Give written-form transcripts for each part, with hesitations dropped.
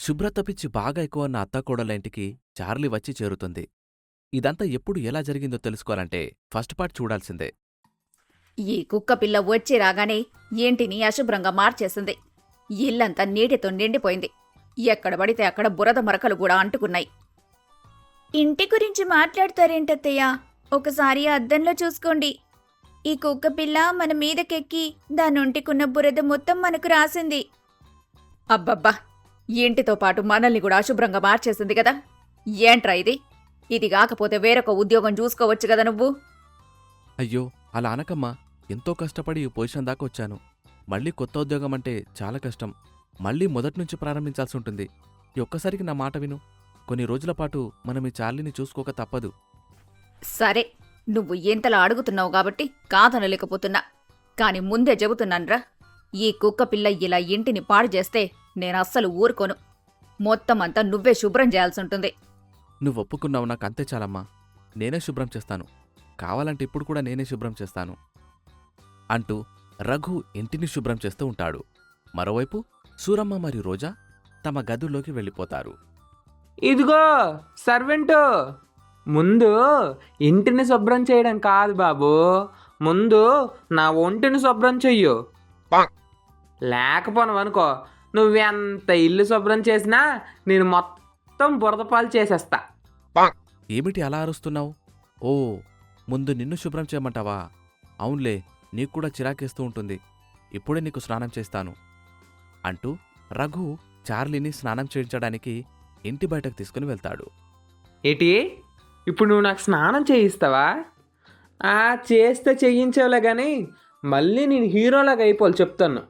శుభ్రత పిచ్చి బాగా ఎక్కువన్న అత్తాకోడళ్ళ ఇంటికి చార్లీ వచ్చి చేరుతుంది. ఇదంతా ఎప్పుడు ఎలా జరిగిందో తెలుసుకోవాలంటే ఫస్ట్ పార్ట్ చూడాల్సిందే. ఈ కుక్కపిల్ల వచ్చి రాగానే ఇంటిని అశుభ్రంగా మార్చేసింది. ఇల్లంతా నీటితో నిండిపోయింది. ఎక్కడ పడితే అక్కడ బురద మరకలు కూడా అంటుకున్నాయి. ఇంటి గురించి మాట్లాడతారేంటత్తయ్యా? ఒకసారి అద్దంలో చూసుకోండి. ఈ కుక్కపిల్ల మన మీదకెక్కి దానొంటికున్న బురద మొత్తం మనకు రాసింది. అబ్బబ్బా, ఇంటితో పాటు మనల్ని కూడా అశుభ్రంగా మార్చేసింది కదా. ఏంట్రా ఇది? ఇది కాకపోతే వేరొక ఉద్యోగం చూసుకోవచ్చు కదా నువ్వు. అయ్యో, అలా అనకమ్మా. ఎంతో కష్టపడి ఈ పొజిషన్ దాకా వచ్చాను. మళ్ళీ కొత్త ఉద్యోగం అంటే చాలా కష్టం. మళ్ళీ మొదట్నుంచి ప్రారంభించాల్సి ఉంటుంది. ఈ ఒక్కసారికి నా మాట విను. కొన్ని రోజుల పాటు మనం ఈ చార్లీని చూసుకోక తప్పదు. సరే, నువ్వు ఎంతలా అడుగుతున్నావు కాబట్టి కాదనలేకపోతున్నా. కాని ముందే చెబుతున్నాన్రా, ఈ కుక్కపిల్ల ఇలా ఇంటిని పాడు చేస్తే నేనస్సలు ఊరుకోను. మొత్తం అంతా నువ్వే శుభ్రం చేయాల్సుంటుంది. నువ్వు ఒప్పుకున్నావు, నాకు అంతే చాలమ్మా. నేనే శుభ్రం చేస్తాను. కావాలంటే ఇప్పుడు కూడా నేనే శుభ్రం చేస్తాను అంటూ రఘు ఇంటిని శుభ్రం చేస్తూ ఉంటాడు. మరోవైపు సూరమ్మ మరియు రోజా తమ గదుల్లోకి వెళ్ళిపోతారు. ఇదిగో సర్వెంటు, ముందు ఇంటిని శుభ్రం చేయడం కాదు బాబు, ముందు నా ఒంటిని శుభ్రం చెయ్యు. లేకపోనవనుకో, నువ్వెంత ఇల్లు శుభ్రం చేసినా నేను మొత్తం బురదపాలు చేసేస్తా. ఏమిటి అలా అరుస్తున్నావు? ఓ, ముందు నిన్ను శుభ్రం చేయమంటావా? అవునులే, నీకు కూడా చిరాకేస్తూ ఉంటుంది. ఇప్పుడే నీకు స్నానం చేస్తాను అంటూ రఘు చార్లీని స్నానం చేయించడానికి ఇంటి బయటకు తీసుకుని వెళ్తాడు. ఏటి, ఇప్పుడు నువ్వు నాకు స్నానం చేయిస్తావా? చేస్తే చేయించేవులే కానీ మళ్ళీ నేను హీరోలాగా అయిపోవాలి చెప్తాను.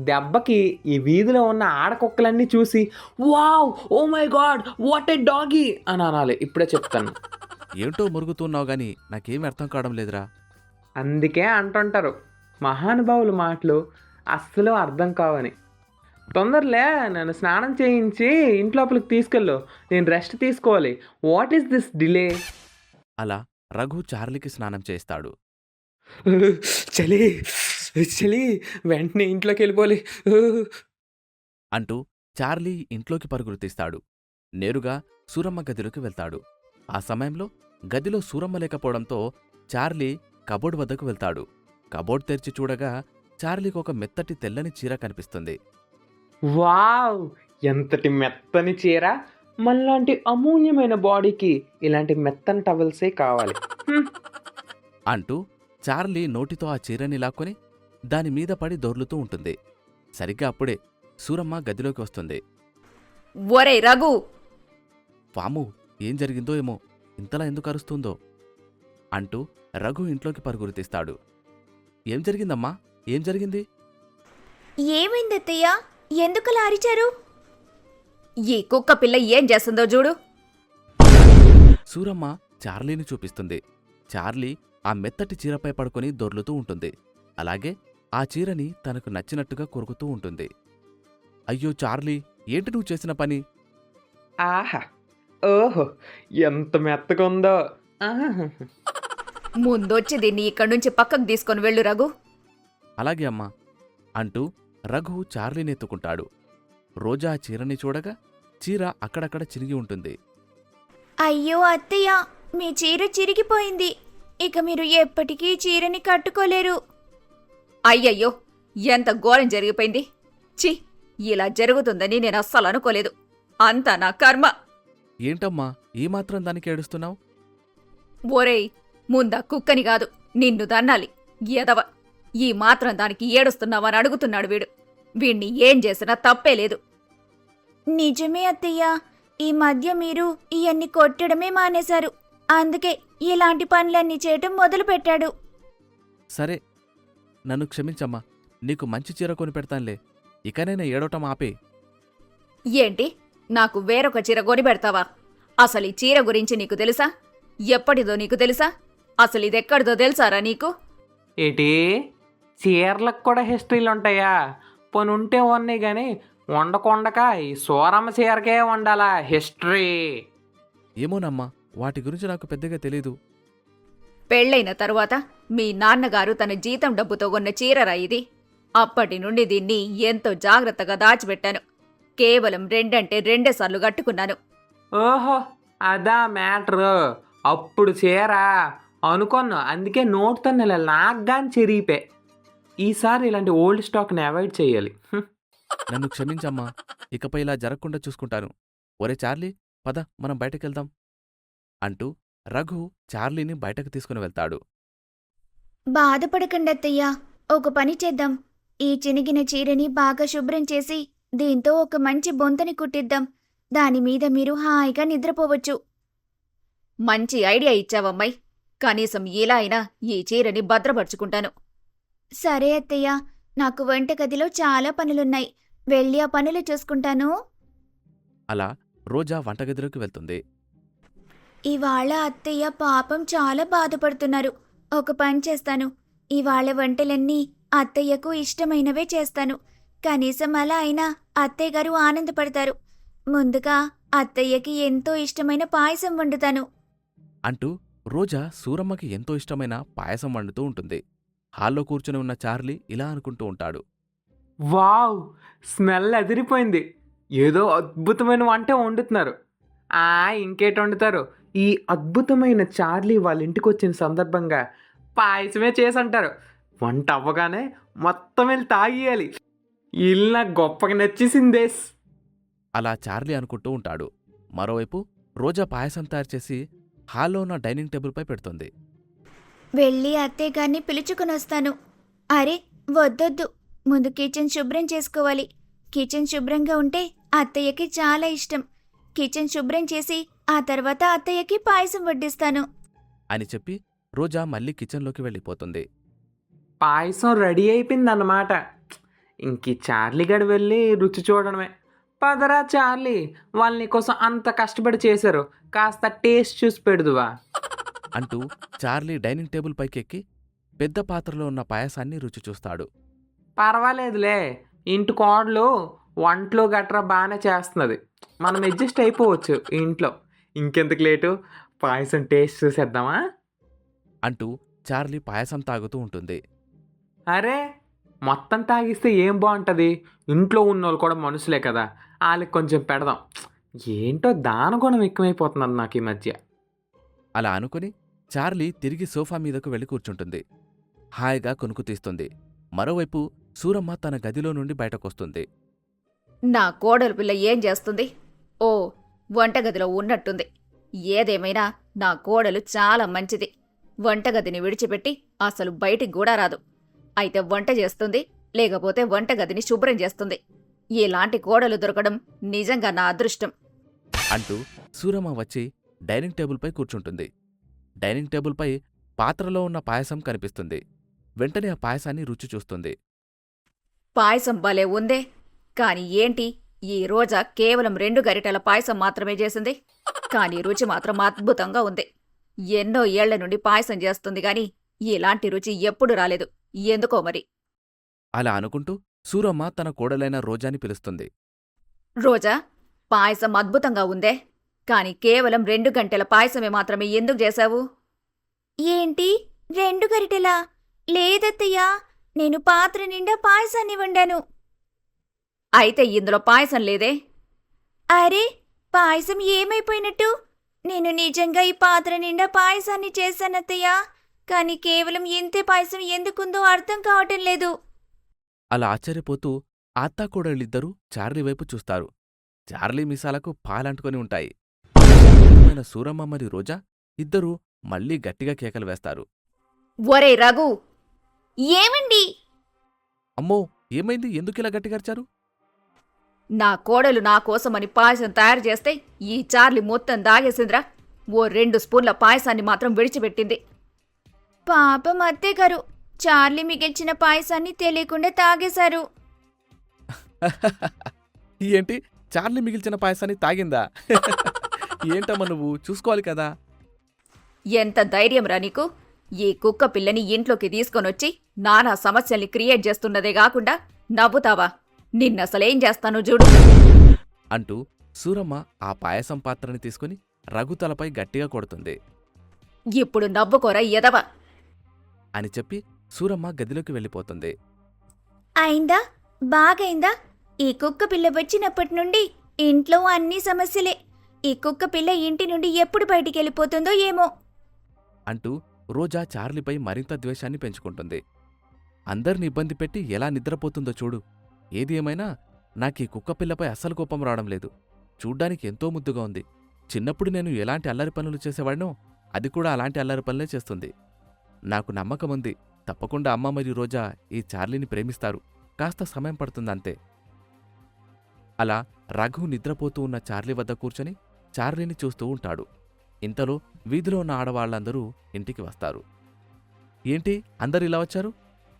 దెబ్బకి ఈ వీధిలో ఉన్న ఆడకుక్కలన్నీ చూసి wow, oh my God, what a doggy అని అనాలి. ఇప్పుడే చెప్తాను. ఏంటో మురుగుతున్నావు గాని నాకేమీ అర్థం కావడం లేదురా. అందుకే అంటుంటారు, మహానుభావుల మాటలు అస్సలు అర్థం కావని. తొందరలే, నన్ను స్నానం చేయించి ఇంట్లోపలికి తీసుకెళ్ళు, నేను రెస్ట్ తీసుకోవాలి. What is this delay? అలా రఘు చార్లీకి స్నానం చేస్తాడు. చలి చలి, వెంటనే ఇంట్లోకి వెళ్ళిపోవాలి అంటూ చార్లీ ఇంట్లోకి పరుగులు తీస్తాడు. నేరుగా సూరమ్మ గదిలోకి వెళ్తాడు. ఆ సమయంలో గదిలో సూరమ్మ లేకపోవడంతో చార్లీ కబోర్డ్ వద్దకు వెళ్తాడు. కబోర్డ్ తెరిచి చూడగా చార్లీకి ఒక మెత్తటి తెల్లని చీర కనిపిస్తుంది. వావ్, ఎంతటి మెత్తని చీర! మనలాంటి అమూల్యమైన బాడీకి ఇలాంటి మెత్తని టవల్సే కావాలి. అంటూ చార్లీ నోటితో ఆ చీరని లాక్కొని దానిమీద పడి దొర్లుతూ ఉంటుంది. సరిగ్గా అప్పుడే సూరమ్మ గదిలోకి వస్తుంది. ఒరే రఘు! వాము, ఏం జరిగిందో ఏమో, ఇంతలా ఎందుకు అరుస్తుందో అంటూ రఘు ఇంట్లోకి పరుగులు తీస్తాడు. ఏం జరిగిందమ్మా? ఏం జరిగింది? ఏమైందత్తయ్యా? ఎందుకలా అరిచారు? ఈ కుక్కపిల్ల ఏం చేస్తుందో చూడు. సూరమ్మ చార్లీని చూపిస్తుంది. చార్లీ ఆ మెత్తటి చీరపై పడుకొని దొర్లుతూ ఉంటుంది. అలాగే ఆ చీరని తనకు నచ్చినట్టుగా కొరుకుతూ ఉంటుంది. అయ్యో చార్లీ, ఏంటి నువ్వు చేసిన పని? ఆహా, ఓహో, ఎంత మెత్తగా ఉందో. ముందొచ్చి దీన్ని ఇక్కడి నుంచి పక్కకు తీసుకొని వెళ్ళు రఘు. అలాగే అమ్మా అంటూ రఘు చార్లీని ఎత్తుకుంటాడు. రోజా ఆ చీరని చూడగా చీర అక్కడక్కడ చిరిగి ఉంటుంది. అయ్యో అత్తయ్య, మీ చీర చిరిగిపోయింది. ఇక మీరు ఎప్పటికీ చీరని కట్టుకోలేరు. అయ్యయ్యో, ఎంత ఘోరం జరిగిపోయింది. ఛీ, ఇలా జరుగుతుందని నేను అస్సలు అనుకోలేదు. అంతా నా కర్మ. ఏంటమ్మా ఈ మాత్రం దానికి ఏడుస్తున్నావు? ఒరేయ్, ముందా కుక్కని కాదు, నిన్ను దన్నాలి ఎదవ. ఈ మాత్రం దానికి ఏడుస్తున్నావని అడుగుతున్నాడు వీడు. వీణ్ణి ఏం చేసినా తప్పేలేదు. నిజమే అత్తయ్యా, ఈ మధ్య మీరు ఇవన్నీ కొట్టడమే మానేశారు. అందుకే ఇలాంటి పనులన్నీ చేయటం మొదలుపెట్టాడు. సరే, నన్ను క్షమించమ్మా. నీకు మంచి చీర కొని పెడతానులే. ఇకనైనా ఏడవటం ఆపే. ఏంటి, నాకు వేరొక చీర కొని పెడతావా? అసలు ఈ చీర గురించి నీకు తెలుసా? ఎప్పటిదో నీకు తెలుసా? అసలు ఇదెక్కడిదో తెలుసారా నీకు? ఏటి, చీరలకు కూడా హిస్టరీలు ఉంటాయా? పోనీ ఉంటే ఉన్నాయి కానీ వండకొండక ఈ సూరమ్మ చీరకే వండాలా హిస్టరీ? ఏమోనమ్మా, వాటి గురించి నాకు పెద్దగా తెలీదు. పెళ్లైన తరువాత మీ నాన్నగారు తన జీతం డబ్బుతో కొన్న చీరరా ఇది. అప్పటి నుండి దీన్ని ఎంతో జాగ్రత్తగా దాచిపెట్టాను. కేవలం 2 అంటే 2 సార్లు కట్టుకున్నాను. ఓహో, అదా మ్యాటరు. అప్పుడు చేరా అనుకున్నా, అందుకే నోటితో లాగ్గాని చెరిగిపే. ఈసారి ఇలాంటి ఓల్డ్ స్టాక్ని అవాయిడ్ చేయాలి. నన్ను క్షమించమ్మా, ఇకపై ఇలా జరగకుండా చూసుకుంటాను. ఒరే చార్లీ, పద మనం బయటకెళ్దాం అంటూ రఘు చార్లీని బయటకు తీసుకుని వెళ్తాడు. బాధపడకండి అత్తయ్య, ఒక పని చేద్దాం. ఈ చినిగిన చీరని బాగా శుభ్రం చేసి దీంతో ఒక మంచి బొంతని కుట్టిద్దాం. దానిమీద మీరు హాయిగా నిద్రపోవచ్చు. మంచి ఐడియా ఇచ్చావమ్మాయి. కనీసం ఇలా అయినా ఈ చీరని భద్రపరుచుకుంటాను. సరే అత్తయ్య, నాకు వంటగదిలో చాలా పనులున్నాయి. వెళ్ళి ఆ పనులు చూసుకుంటాను. అలా రోజా వంటగదిలోకి వెళ్తుంది. ఇవాళ అత్తయ్య పాపం చాలా బాధపడుతున్నారు. ఒక పని చేస్తాను. ఇవాళ వంటలన్నీ అత్తయ్యకు ఇష్టమైనవే చేస్తాను. కనీసం అలా అయినా అత్తయ్య గారు ఆనందపడతారు. ముందుగా అత్తయ్యకి ఎంతో ఇష్టమైన పాయసం వండుతాను. అంటూ రోజా సూరమ్మకి ఎంతో ఇష్టమైన పాయసం వండుతూ ఉంటుంది. హాల్లో కూర్చుని ఉన్న చార్లీ ఇలా అనుకుంటూ ఉంటాడు. వావ్, స్మెల్ అదిరిపోయింది. ఏదో అద్భుతమైన వంట వండుతున్నారు. ఇంకేటి వండుతారు? ఈ అద్భుతమైన చార్లీ వాళ్ళ ఇంటికి వచ్చిన సందర్భంగా పాయసమే చేసి అంటారు. వంట అవ్వగానే మొత్తం వెళ్ళి తాగేయాలి. ఇల్లు నాకు గొప్పగా నచ్చేసిందేస్. అలా చార్లీ అనుకుంటూ ఉంటాడు. మరోవైపు రోజా పాయసం తయారుచేసి హాల్లో ఉన్న డైనింగ్ టేబుల్పై పెడుతుంది. వెళ్ళి అత్తయ్య గారిని పిలుచుకునొస్తాను. అరే వద్దొద్దు, ముందు కిచెన్ శుభ్రం చేసుకోవాలి. కిచెన్ శుభ్రంగా ఉంటే అత్తయ్యకి చాలా ఇష్టం. కిచెన్ శుభ్రం చేసి ఆ తర్వాత అత్తయ్యకి పాయసం వడ్డిస్తాను. అని చెప్పి రోజా మళ్ళీ కిచెన్లోకి వెళ్ళిపోతుంది. పాయసం రెడీ అయిపోయిందన్నమాట. ఇంక చార్లీ గడి వెళ్ళి రుచి చూడడమే. పదరా చార్లీ, వాళ్ళు నీకోసం అంత కష్టపడి చేశారు, కాస్త టేస్ట్ చూసి పెడుదువా అంటూ చార్లీ డైనింగ్ టేబుల్ పైకెక్కి పెద్ద పాత్రలో ఉన్న పాయసాన్ని రుచి చూస్తాడు. పర్వాలేదులే, ఇంటి కోడలు వంటలు గట్రా బాగానే చేస్తున్నది. మనం అడ్జస్ట్ అయిపోవచ్చు ఇంట్లో. ఇంకెందుకు లేటు, పాయసం టేస్ట్ చూసేద్దామా అంటూ చార్లీ పాయసం తాగుతూ ఉంటుంది. అరే, మొత్తం తాగిస్తే ఏం బాగుంటుంది? ఇంట్లో ఉన్నోళ్ళు కూడా మనుషులే కదా, వాళ్ళకి కొంచెం పెడదాం. ఏంటో దానగుణం ఎక్కువైపోతున్నది నాకు ఈ మధ్య. అలా అనుకుని చార్లీ తిరిగి సోఫా మీదకు వెళ్ళి కూర్చుంటుంది. హాయిగా కొనుక్కు తీస్తుంది. మరోవైపు సూరమ్మ తన గదిలో నుండి బయటకొస్తుంది. నా కోడలు పిల్ల ఏం చేస్తుంది? ఓ, వంటగదిలో ఉన్నట్టుంది. ఏదేమైనా నా కోడలు చాలా మంచిది. వంటగదిని విడిచిపెట్టి అసలు బయటికి కూడా రాదు. అయితే వంట చేస్తుంది, లేకపోతే వంటగదిని శుభ్రం చేస్తుంది. ఇలాంటి కోడలు దొరకడం నిజంగా నా అదృష్టం అంటూ సూరమ్మ వచ్చి డైనింగ్ టేబుల్పై కూర్చుంటుంది. డైనింగ్ టేబుల్పై పాత్రలో ఉన్న పాయసం కనిపిస్తుంది. వెంటనే ఆ పాయసాన్ని రుచి చూస్తుంది. పాయసం భలే ఉందే. కాని ఏంటి, ఈ రోజా కేవలం 2 గరిటెల పాయసం మాత్రమే చేసింది. కాని రుచి మాత్రం అద్భుతంగా ఉంది. ఎన్నో ఏళ్ల నుండి పాయసం చేస్తుంది గాని ఇలాంటి రుచి ఎప్పుడు రాలేదు. ఎందుకో మరి. అలా అనుకుంటూ సూరమ్మ తన కోడలైన రోజాని పిలుస్తుంది. రోజా, పాయసం అద్భుతంగా ఉందే. కాని కేవలం 2 గంటల పాయసమే మాత్రమే ఎందుకు చేశావు? ఏంటి 2 గరిటెలా? లేదత్తయ్యా, నేను పాత్ర నిండా పాయసాన్ని వండాను. అయితే ఇందులో పాయసం లేదే? అరే, పాయసం ఏమైపోయినట్టు? నేను నిజంగా ఈ పాత్ర నిండా పాయసాన్ని చేశానత్తయ్యా. కానీ కేవలం ఇంతే పాయసం ఎందుకుందో అర్థం కావటం లేదు. అలా ఆశ్చర్యపోతూ అత్తాకోడళ్ళిద్దరూ చార్లీ వైపు చూస్తారు. చార్లీ మీసాలకు పాలంటుకొని ఉంటాయి. అర్థమైన సూరమ్మ మరియు రోజా ఇద్దరూ మళ్లీ గట్టిగా కేకలు వేస్తారు. ఒరే రఘు! ఏమండి? అమ్మో, ఏమైంది? ఎందుకిలా గట్టిగరిచారు? నా కోడలు నా కోసమని పాయసం తయారు చేస్తే ఈ చార్లీ మొత్తం దాగేసిందిరా. ఓ 2 స్పూన్ల పాయసాన్ని మాత్రం విడిచిపెట్టింది. పాపం అత్తయ్య గారు, చార్లీ మిగిల్చిన పాయసాన్ని తెలియకుండా తాగేశారు. ఏంటి, చార్లీ మిగిల్చిన పాయసాన్ని తాగిందా? ఏంటమ్మా నువ్వు, చూసుకోవాలి కదా. ఎంత ధైర్యం రా నీకు? ఈ కుక్క పిల్లని ఇంట్లోకి తీసుకొనొచ్చి నానా సమస్యల్ని క్రియేట్ చేస్తున్నదే కాకుండా నవ్వుతావా? నిన్నసలేం చేస్తాను చూడు అంటూ సూరమ్మ ఆ పాయసం పాత్రని తీసుకుని రఘుతలపై గట్టిగా కొడుతుంది. ఇప్పుడు నవ్వుకోరా ఎదవా అని చెప్పి సూరమ్మ గదిలోకి వెళ్ళిపోతుంది. అయిందా? బాగైందా? ఈ కుక్క పిల్ల వచ్చినప్పటి నుండి ఇంట్లో అన్ని సమస్యలే. ఈ కుక్క పిల్ల ఇంటి నుండి ఎప్పుడు బయటికి వెళ్ళిపోతుందో ఏమో. అంటూ రోజా చార్లీపై మరింత ద్వేషాన్ని పెంచుకుంటుంది. అందరిని ఇబ్బంది పెట్టి ఎలా నిద్రపోతుందో చూడు. ఏది ఏమైనా నాకీ కుక్కపిల్లపై అస్సలు కోపం రావడం లేదు. చూడ్డానికి ఎంతో ముద్దుగా ఉంది. చిన్నప్పుడు నేను ఎలాంటి అల్లరి పనులు చేసేవాడినో అది కూడా అలాంటి అల్లరి పనులే చేస్తుంది. నాకు నమ్మకముంది, తప్పకుండా అమ్మ మరియు రోజా ఈ చార్లీని ప్రేమిస్తారు. కాస్త సమయం పడుతుందంతే. అలా రఘు నిద్రపోతూ ఉన్న చార్లీ వద్ద కూర్చొని చార్లీని చూస్తూ ఉంటాడు. ఇంతలో వీధిలో ఉన్న ఆడవాళ్లందరూ ఇంటికి వస్తారు. ఏంటి అందరు ఇలా వచ్చారు?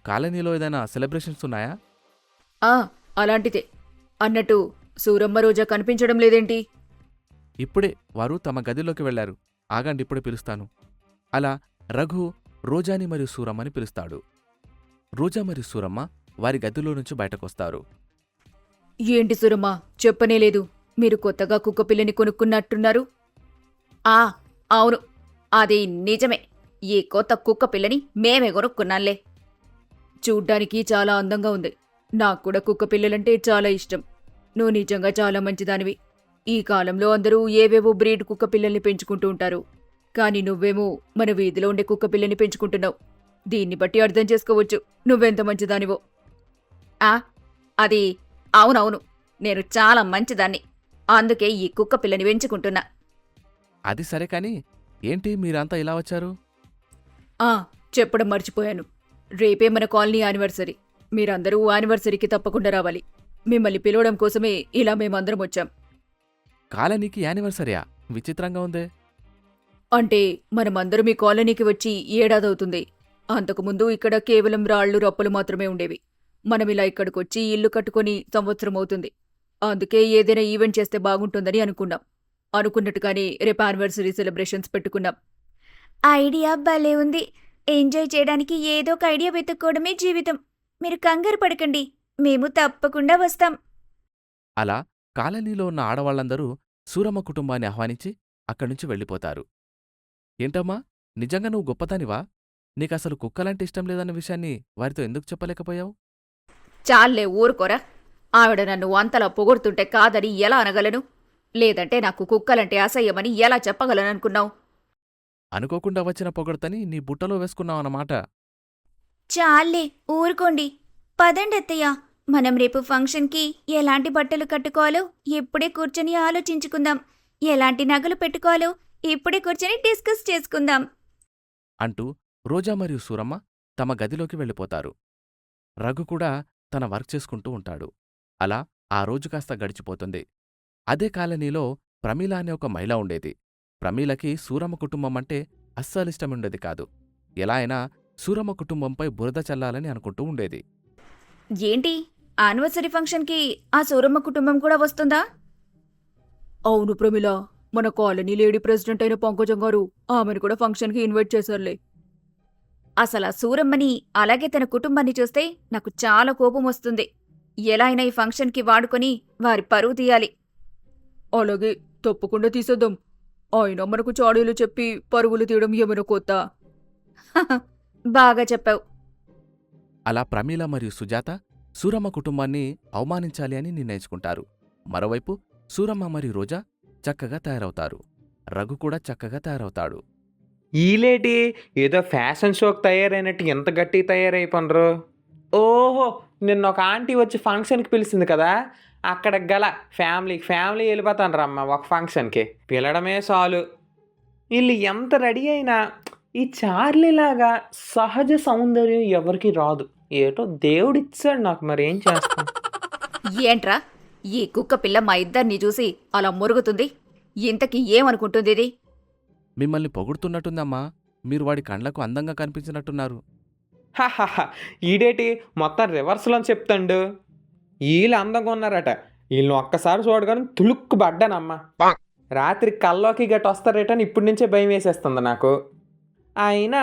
కాలనీలో ఏదైనా సెలబ్రేషన్స్ ఉన్నాయా? ఆ అలాంటిదే. అన్నట్టు సూరమ్మ రోజా కనిపించడం లేదేంటి? ఇప్పుడే వారు తమ గదిలోకి వెళ్లారు. ఆగండి, ఇప్పుడే పిలుస్తాను. అలా రఘు రోజాని మరియు సూరమ్మని పిలుస్తాడు. రోజా మరియు సూరమ్మ వారి గదిలో నుంచి బయటకొస్తారు. ఏంటి సూరమ్మ, చెప్పనేలేదు. మీరు కొత్తగా కుక్కపిల్లని కొనుక్కున్నట్టున్నారు. ఆ అవును, అది నిజమే. ఈ కొత్త కుక్కపిల్లని మేమే కొనుక్కున్నాంలే. చూడ్డానికి చాలా అందంగా ఉంది. నాకు కూడా కుక్కపిల్లలంటే చాలా ఇష్టం. నువ్వు నిజంగా చాలా మంచిదానివి. ఈ కాలంలో అందరూ ఏవేవో బ్రీడ్ కుక్కపిల్లల్ని పెంచుకుంటూ ఉంటారు. కాని నువ్వేమో మన వీధిలో ఉండే కుక్కపిల్లని పెంచుకుంటున్నావు. దీన్ని బట్టి అర్థం చేసుకోవచ్చు నువ్వెంత మంచిదానివో. అది అవునవును, నేను చాలా మంచిదాన్ని. అందుకే ఈ కుక్కపిల్లని పెంచుకుంటున్నా. అది సరే కాని ఏంటి మీరంతా ఇలా వచ్చారు? చెప్పడం మర్చిపోయాను. రేపే మన కాలనీ యానివర్సరీ. మీరందరూ యానివర్సరీకి తప్పకుండా రావాలి. మిమ్మల్ని పిలవడం కోసమే ఇలా మేమందరం వచ్చాం. కాలనీకి యానివర్సరీయా? విచిత్రంగా ఉందే. అంటే మనమందరం ఈ కాలనీకి వచ్చి ఏడాదవుతుంది. అంతకుముందు ఇక్కడ కేవలం రాళ్లు రప్పలు మాత్రమే ఉండేవి. మనమిలా ఇక్కడికొచ్చి ఇల్లు కట్టుకుని సంవత్సరం అవుతుంది. అందుకే ఏదైనా ఈవెంట్ చేస్తే బాగుంటుందని అనుకున్నాం. అనుకున్నట్టుగానే రేపు యానివర్సరీ సెలబ్రేషన్స్ పెట్టుకున్నాం. ఐడియా భలే ఉంది. ఎంజాయ్ చేయడానికి ఏదో ఒక ఐడియా వెతుక్కోవడమే జీవితం. మీరు కంగారు పడకండి, మేము తప్పకుండా వస్తాం. అలా కాలనీలో ఉన్న ఆడవాళ్లందరూ సూరమ్మ కుటుంబాన్ని ఆహ్వానించి అక్కడ్నుంచి వెళ్ళిపోతారు. ఏంటమ్మా, నిజంగా నువ్వు గొప్పదానివా? నీకసలు కుక్కలంటే ఇష్టం లేదన్న విషయాన్ని వారితో ఎందుకు చెప్పలేకపోయావు? చాలే ఊరుకోరా. ఆవిడ నన్ను అంతలా పొగుడుతుంటే కాదని ఎలా అనగలను? లేదంటే నాకు కుక్కలంటే అసహ్యమని ఎలా చెప్పగలననుకున్నావు? అనుకోకుండా వచ్చిన పొగడ్తని నీ బుట్టలో వేసుకున్నావన్నమాట. చాలే ఊరుకోండి. పదండి అత్తయ్య, మనం రేపు ఫంక్షన్కి ఎలాంటి బట్టలు కట్టుకోవాలో ఇప్పుడే కూర్చొని ఆలోచించుకుందాం. ఎలాంటి నగలు పెట్టుకోవాలో ఇప్పుడే కూర్చొని డిస్కస్ చేసుకుందాం అంటూ రోజా మరియు సూరమ్మ తమ గదిలోకి వెళ్ళిపోతారు. రఘు కూడా తన వర్క్ చేసుకుంటూ ఉంటాడు. అలా ఆ రోజు కాస్త గడిచిపోతుంది. అదే కాలనీలో ప్రమీల అనే ఒక మహిళ ఉండేది. ప్రమీలకి సూరమ్మ కుటుంబం అంటే అస్సలిష్టముండేది కాదు. ఎలా అయినా సూరమ్మ కుటుంబంపై బురద చల్లాలని అనుకుంటూ ఉండేది. ఏంటి, యానివర్సరీ ఫంక్షన్కి ఆ సూరమ్మ కుటుంబం కూడా వస్తుందా? అవును ప్రమిళ, మన కాలనీ లేడీ ప్రెసిడెంట్ అయిన పంకజం గారు ఆమెను కూడా ఫంక్షన్కి ఇన్వైట్ చేశారులే. అసలు ఆ సూరమ్మని అలాగే తన కుటుంబాన్ని చూస్తే నాకు చాలా కోపం వస్తుంది. ఎలా అయినా ఈ ఫంక్షన్కి వాడుకొని వారి పరువు తీయాలి. అలాగే, తప్పకుండా తీసేద్దాం. అయినా మనకు చాడీలు చెప్పి పరుగులు తీయడం ఏమైనా కొత్త? బాగా చెప్పావు. అలా ప్రమీల మరియు సుజాత సూరమ్మ కుటుంబాన్ని అవమానించాలి అని నిర్ణయించుకుంటారు. మరోవైపు సూరమ్మ మరియు రోజా చక్కగా తయారవుతారు. రఘు కూడా చక్కగా తయారవుతాడు. ఈలేటి ఏదో ఫ్యాషన్ షోకి తయారైనట్టు ఎంత గట్టి తయారైపోనరు. ఓహో, నిన్న ఒక ఆంటీ వచ్చి ఫంక్షన్కి పిలిచింది కదా, అక్కడ గల ఫ్యామిలీ వెళ్ళిపోతాను రమ్మ ఒక ఫంక్షన్కి. పిలడమే చాలు. వీళ్ళు ఎంత రెడీ అయినా ఈ చార్లీలాగా సహజ సౌందర్యం ఎవరికి రాదు. ఏటో దేవుడిచ్చాడు నాకు, మరి ఏం చేస్తాం. ఏంట్రా, ఈ కుక్క పిల్ల మా ఇద్దరిని చూసి అలా మురుగుతుంది. ఇంతకీ ఏమనుకుంటుంది ఇది? మిమ్మల్ని పొగుడుతున్నట్టుందమ్మా. మీరు వాడి కండ్లకు అందంగా కనిపించినట్టున్నారు. హాహాహా, ఈడేటి మొత్తం రివర్స్లో చెప్తాండు. వీళ్ళు అందంగా ఉన్నారట. వీళ్ళని ఒక్కసారి చూడగానే తులుక్కు పడ్డానమ్మా. రాత్రి కల్లోకి గట్ట వస్తారేటని ఇప్పటి నుంచే భయం వేసేస్తుంది నాకు. అయినా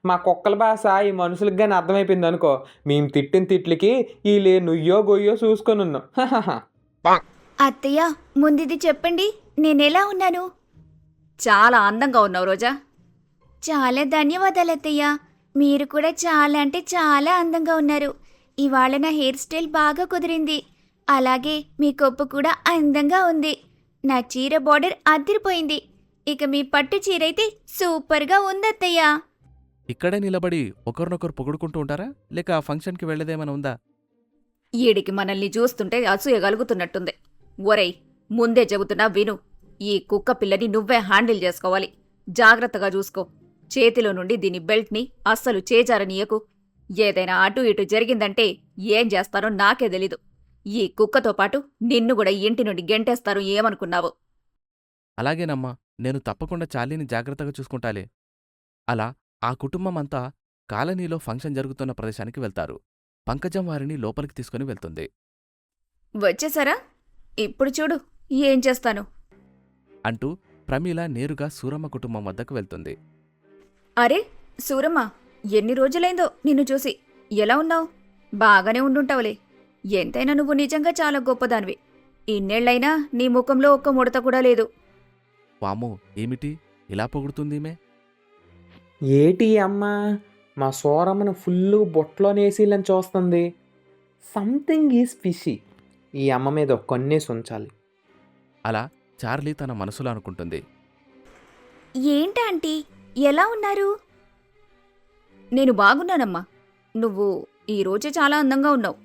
మా కుక్కల భాష ఈ మనుషులకు కానీ అర్థమైపోయింది అనుకో, మేము తిట్టిన తిట్లకి వీళ్ళు నుయ్యో గొయ్యో చూసుకొని ఉన్నాం. అత్తయ్య, ముందిది చెప్పండి, నేనెలా ఉన్నాను? చాలా అందంగా ఉన్నావు రోజా. చాలా ధన్యవాదాలు అత్తయ్య. మీరు కూడా చాలా అంటే చాలా అందంగా ఉన్నారు. ఇవాళ నా హెయిర్ స్టైల్ బాగా కుదిరింది. అలాగే మీ కొప్పు కూడా అందంగా ఉంది. నా చీర బార్డర్ అదిరిపోయింది. ఇక మీ పట్టు చీరైతే సూపర్గా ఉందత్తయ్యా. ఇక్కడే నిలబడి ఒకరినొకరు పొగుడుకుంటూ ఉంటారా లేక ఆ ఫంక్షన్కి వెళ్ళేదేమైనా ఉందా? ఈడికి మనల్ని చూస్తుంటే అసూయ కలుగుతున్నట్టుంది. ఒరేయ్, ముందే చెబుతున్నా విను. ఈ కుక్క పిల్లని నువ్వే హ్యాండిల్ చేసుకోవాలి. జాగ్రత్తగా చూసుకో. చేతిలో నుండి దీని బెల్ట్ని అస్సలు చేజారనీయకు. ఏదైనా అటు ఇటు జరిగిందంటే ఏం చేస్తారో నాకే తెలీదు. ఈ కుక్కతో పాటు నిన్ను కూడా ఇంటి నుండి గెంటేస్తారు ఏమనుకున్నావు? అలాగేనమ్మా, నేను తప్పకుండా చార్లీని జాగ్రత్తగా చూసుకుంటాలే. అలా ఆ కుటుంబమంతా కాలనీలో ఫంక్షన్ జరుగుతున్న ప్రదేశానికి వెళ్తారు. పంకజం వారిని లోపలికి తీసుకుని వెళ్తుంది. వచ్చేసారా? ఇప్పుడు చూడు ఏం చేస్తాను. అంటూ ప్రమీల నేరుగా సూరమ్మ కుటుంబం వద్దకు వెళ్తుంది. అరే సూరమ్మ, ఎన్ని రోజులైందో నిన్ను చూసి. ఎలా ఉన్నావు? బాగానే ఉండుంటావులే. ఎంతైనా నువ్వు నిజంగా చాలా గొప్పదానివి. ఇన్నేళ్లైనా నీ ముఖంలో ఒక్క ముడత కూడా లేదు. వామ్మో, ఏమిటి ఇలా పొగుడుతుందీమే? ఏటి అమ్మా, మా సోరమ్మను ఫుల్ బొట్లోనేసిలని చూస్తుంది. Something is fishy. ఈ అమ్మ మీద ఒక కన్నేసి ఉంచాలి. అలా చార్లీ తన మనసులో అనుకుంటుంది. ఏంటాంటీ, ఎలా ఉన్నారు? నేను బాగున్నానమ్మా. నువ్వు ఈరోజే చాలా అందంగా ఉన్నావు.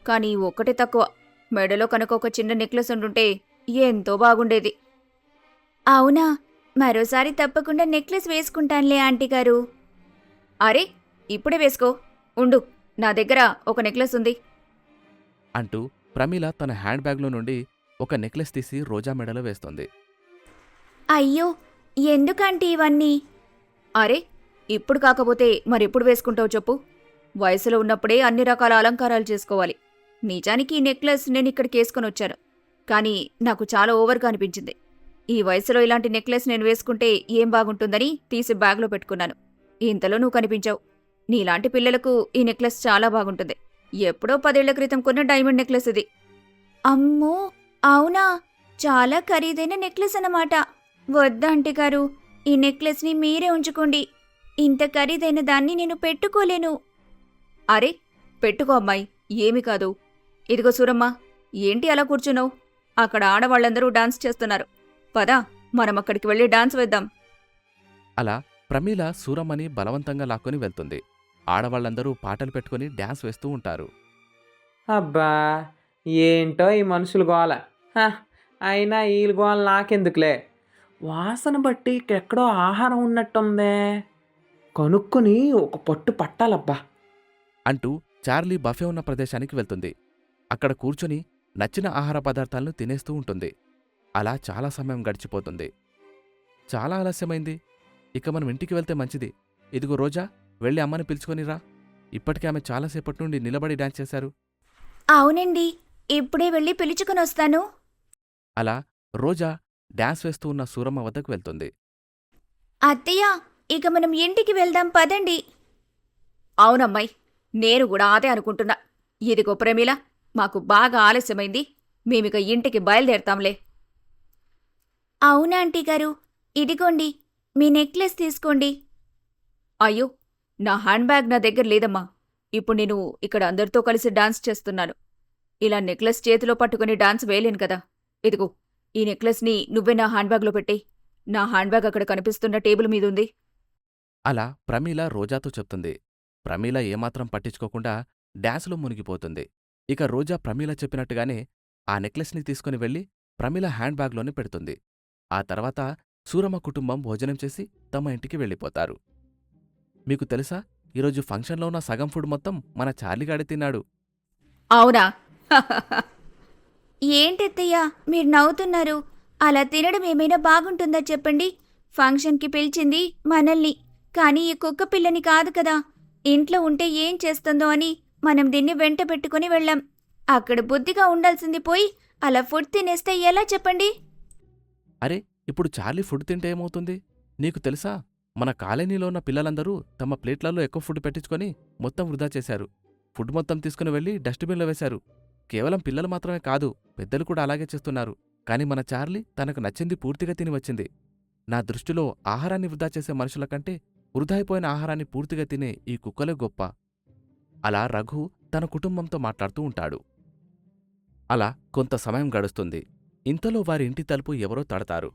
కానీ ఒక్కటే తక్కువ. మెడలో కనుక ఒక చిన్న నెక్లెస్ ఉండుంటే ఎంతో బాగుండేది. అవునా? మరోసారి తప్పకుండా నెక్లెస్ వేసుకుంటానులే ఆంటీ గారు. అరే ఇప్పుడే వేసుకో. ఉండు, నా దగ్గర ఒక నెక్లెస్ ఉంది. అంటూ ప్రమీల తన హ్యాండ్ బ్యాగ్లో నుండి ఒక నెక్లెస్ తీసి రోజా మెడలో వేస్తుంది. అయ్యో, ఎందుకంటీ ఇవన్నీ? అరే ఇప్పుడు కాకపోతే మరెప్పుడు వేసుకుంటావు చెప్పు? వయసులో ఉన్నప్పుడే అన్ని రకాల అలంకారాలు చేసుకోవాలి. నిజానికి ఈ నెక్లెస్ నేను ఇక్కడికి వేసుకొని వచ్చాను. కానీ నాకు చాలా ఓవర్గా అనిపించింది. ఈ వయసులో ఇలాంటి నెక్లెస్ నేను వేసుకుంటే ఏం బాగుంటుందని తీసి బ్యాగ్లో పెట్టుకున్నాను. ఇంతలో నువ్వు కనిపించావు. నీలాంటి పిల్లలకు ఈ నెక్లెస్ చాలా బాగుంటుంది. ఎప్పుడో 10 ఏళ్ల క్రితం కొన్న డైమండ్ నెక్లెస్ ఇది. అమ్మో, అవునా? చాలా ఖరీదైన నెక్లెస్ అన్నమాట. వద్దా ఆంటీ గారు, ఈ నెక్లెస్ని మీరే ఉంచుకోండి. ఇంత ఖరీదైన దాన్ని నేను పెట్టుకోలేను. అరే పెట్టుకో అమ్మాయి, ఏమీ కాదు. ఇదిగో సూరమ్మ, ఏంటి అలా కూర్చున్నావు? అక్కడ ఆడవాళ్లందరూ డాన్స్ చేస్తున్నారు. పద, మనం అక్కడికి వెళ్ళి డాన్స్ వేద్దాం. అలా ప్రమీల సూరమ్మని బలవంతంగా లాక్కొని వెళ్తుంది. ఆడవాళ్లందరూ పాటలు పెట్టుకుని డ్యాన్స్ వేస్తూ ఉంటారు. అబ్బా, ఏంటో ఈ మనుషులు గోల. హ, అయినా ఈ గోల నాకెందుకులే. వాసన బట్టి ఇక్కడెక్కడో ఆహారం ఉన్నట్టుందే. కనుక్కొని ఒక పట్టు పట్టాలబ్బా. అంటూ చార్లీ బఫే ఉన్న ప్రదేశానికి వెళ్తుంది. అక్కడ కూర్చొని నచ్చిన ఆహార పదార్థాలను తినేస్తూ ఉంటుంది. అలా చాలా సమయం గడిచిపోతుంది. చాలా ఆలస్యమైంది. ఇక మనం ఇంటికి వెళ్తే మంచిది. ఇదిగో రోజా, వెళ్ళి అమ్మని పిలుచుకొనిరా. ఇప్పటికే ఆమె చాలాసేపటి నుండి నిలబడి డాన్స్ చేశారు. అవునండి, ఇప్పుడే వెళ్ళి పిలుచుకుని వస్తాను. అలా రోజా డాన్స్ వేస్తూ ఉన్న సూరమ్మ వద్దకు వెళ్తుంది. అత్తయ్య, ఇక మనం ఇంటికి వెళ్దాం పదండి. అవునమ్మాయి, నేను కూడా అదే అనుకుంటున్నా. ఇదిగో ప్రమీల, మాకు బాగా ఆలస్యమైంది. మేమిక ఇంటికి బయలుదేరతాంలే. అవునా ఆంటీ గారు, ఇదిగోండి మీ నెక్లెస్ తీసుకోండి. అయ్యో, నా హ్యాండ్ బ్యాగ్ నా దగ్గర లేదమ్మా. ఇప్పుడు నేను ఇక్కడ అందరితో కలిసి డాన్స్ చేస్తున్నాను. ఇలా నెక్లెస్ చేతిలో పట్టుకుని డాన్స్ వేయలేను కదా. ఇదిగో, ఈ నెక్లెస్ని నువ్వే నా హ్యాండ్ బ్యాగ్లో పెట్టేయ్. నా హ్యాండ్ బ్యాగ్ అక్కడ కనిపిస్తున్న టేబుల్ మీదుంది. అలా ప్రమీల రోజాతో చెప్తుంది. ప్రమీల ఏమాత్రం పట్టించుకోకుండా డాన్సులో మునిగిపోతుంది. ఇక రోజా ప్రమీల చెప్పినట్టుగానే ఆ నెక్లెస్ని తీసుకుని వెళ్ళి ప్రమీల హ్యాండ్ బ్యాగ్లోనే పెడుతుంది. ఆ తర్వాత సూరమ్మ కుటుంబం భోజనం చేసి తమ ఇంటికి వెళ్ళిపోతారు. మీకు తెలుసా, ఈరోజు ఫంక్షన్లో ఉన్న సగం ఫుడ్ మొత్తం మన చార్లీగాడే తిన్నాడు. అవునా? ఏంటత్తయ్య మీరు నవ్వుతున్నారు? అలా తినడం ఏమైనా బాగుంటుందా చెప్పండి? ఫంక్షన్కి పిలిచింది మనల్ని, కానీ ఈ కుక్క పిల్లని కాదు కదా. ఇంట్లో ఉంటే ఏం చేస్తుందో అని మనం దీన్ని వెంట పెట్టుకుని వెళ్ళాం. అక్కడ బుద్ధిగా ఉండాల్సింది పోయి అలా ఫుడ్ తినేస్తే ఎలా చెప్పండి? అరే, ఇప్పుడు చార్లీ ఫుడ్ తింటే ఏమవుతుంది? నీకు తెలుసా, మన కాలనీలో ఉన్న పిల్లలందరూ తమ ప్లేట్లలో ఎక్కువ ఫుడ్ పెట్టించుకొని మొత్తం వృధా చేశారు. ఫుడ్ మొత్తం తీసుకుని వెళ్ళి డస్ట్బిన్లో వేశారు. కేవలం పిల్లలు మాత్రమే కాదు, పెద్దలు కూడా అలాగే చేస్తున్నారు. కాని మన చార్లీ తనకు నచ్చింది పూర్తిగా తిని వచ్చింది. నా దృష్టిలో ఆహారాన్ని వృధా చేసే మనుషుల కంటే వృధా అయిపోయిన ఆహారాన్ని పూర్తిగా తినే ఈ కుక్కలే గొప్ప. అలా రఘు తన కుటుంబంతో మాట్లాడుతూ ఉంటాడు. అలా కొంత సమయం గడుస్తుంది. ఇంతలో వారి ఇంటి తలుపు ఎవరో తడతారు.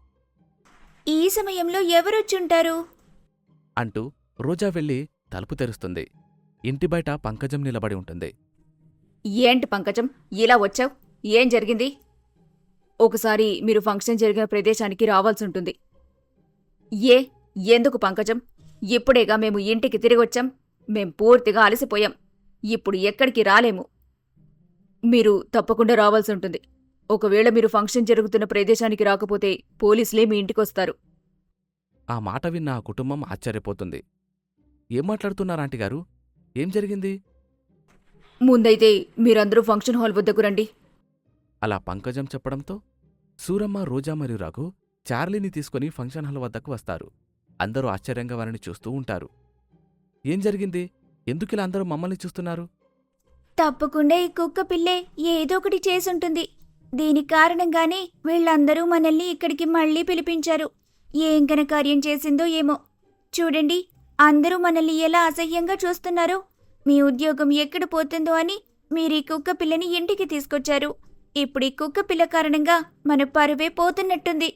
ఈ సమయంలో ఎవరొచ్చుంటారు? అంటూ రోజా వెళ్ళి తలుపు తెరుస్తుంది. ఇంటి బయట పంకజం నిలబడి ఉంటుంది. ఏంటి పంకజం, ఇలా వచ్చావ్? ఏం జరిగింది? ఒకసారి మీరు ఫంక్షన్ జరిగిన ప్రదేశానికి రావాల్సుంటుంది. ఏ ఎందుకు పంకజం? ఇప్పుడేగా మేము ఇంటికి తిరిగొచ్చాం. మేం పూర్తిగా అలసిపోయాం. ఇప్పుడు ఎక్కడికి రాలేము. మీరు తప్పకుండా రావాల్సుంటుంది. ఒకవేళ మీరు ఫంక్షన్ జరుగుతున్న ప్రదేశానికి రాకపోతే పోలీసులే మీ ఇంటికొస్తారు. ఆ మాట విన్న ఆ కుటుంబం ఆశ్చర్యపోతుంది. ఏం మాట్లాడుతున్నారు ఆంటీగారు? ఏం జరిగింది? ముందైతే మీరందరూ ఫంక్షన్ హాల్ వద్దకు రండి. అలా పంకజం చెప్పడంతో సూరమ్మ, రోజా మరియు రఘు చార్లీని తీసుకుని ఫంక్షన్ హాల్ వద్దకు వస్తారు. అందరూ ఆశ్చర్యంగా వారిని చూస్తూ ఉంటారు. ఏం జరిగింది? ఎందుకిలా అందరూ మమ్మల్ని చూస్తున్నారు? తప్పకుండా ఈ కుక్క పిల్లే ఏదో ఒకటి చేసుంటుంది. దీని కారణంగానే వీళ్ళందరూ మనల్ని ఇక్కడికి మళ్ళీ పిలిపించారు. ఏం ఘనకార్యం చేసిందో ఏమో. చూడండి, అందరూ మనల్ని ఎలా అసహ్యంగా చూస్తున్నారో. మీ ఉద్యోగం ఎక్కడ పోతుందో అని మీరు ఈ కుక్క పిల్లని ఇంటికి తీసుకొచ్చారు. ఇప్పుడు ఈ కుక్క పిల్ల కారణంగా మన పరువే పోతున్నట్టుంది.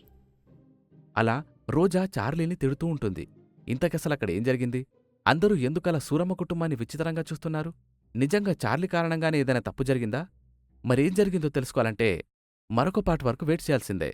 అలా రోజా చార్లీని తిడుతూ ఉంటుంది. ఇంతకసలక్కడ ఏం జరిగింది? అందరూ ఎందుకలా సూరమ్మ కుటుంబాన్ని విచిత్రంగా చూస్తున్నారు? నిజంగా చార్లీ కారణంగానే ఏదైనా తప్పు జరిగిందా? మరేం జరిగిందో తెలుసుకోవాలంటే మరొక పాట వరకు వెయిట్ చేయాల్సిందే.